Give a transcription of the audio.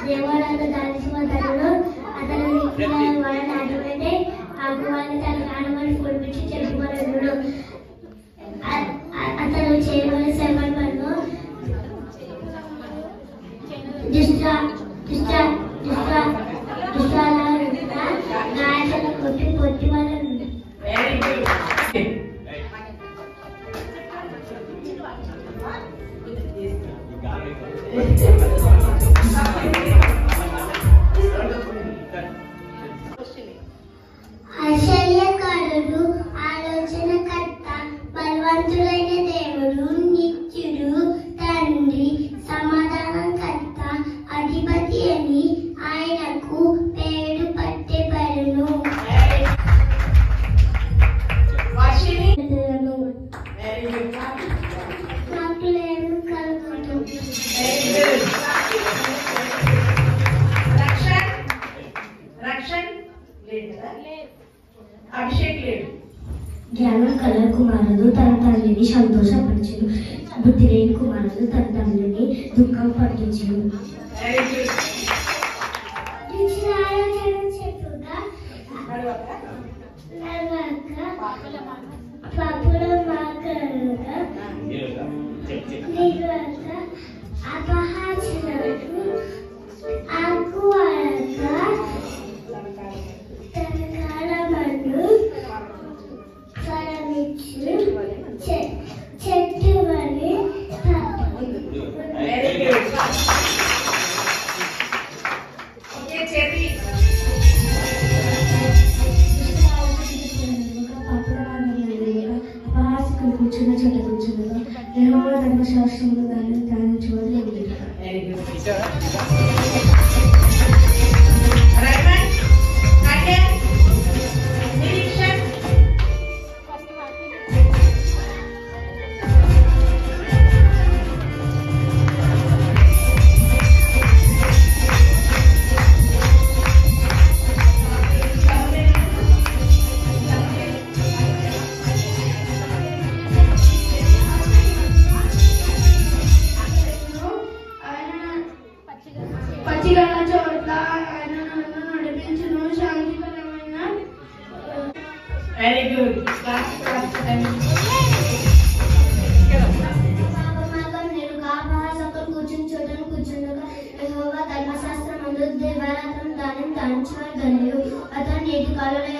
దేవాలయంలో దానిసుమతను అతను వాడని అటువంటి ఆ గువాన్ని తన కానమని పొడిపించి చెప్పుకోలేడు. అతను చేయవలసిన పనులను గాయకులు కొట్టి కొట్టి వాళ్ళు ఆశ్చర్యకారుడు, ఆలోచనకర్త, బలవంతుడైన దేవుడు, నిత్యుడు, తండ్రి, సమాధానకర్త, అధిపతి అని ఆయనకు పేరు పట్టబడును. జ్ఞానం కల కుమారుడు తన తల్లిని సంతోషపరచును, బుద్ధి లేని కుమారుడు తన తల్లిని దుఃఖం పట్టించును. కూర్చున్న చోట కూర్చున్నదో యెహోవా ధర్మశాస్త్రమును దానిని ధ్యానించువాడు. పచ్చిగల చోట్ల ఆయన నన్ను నడిపించును, శాంతికరమైన వెరీ గుడ్ కూర్చుని చోటను కూర్చుండగా యెహోవా ధర్మశాస్త్రమందు దేవాలయం దానిని ధ్యానించువాడు ధన్యుడు. అతను నేటి కాలంలో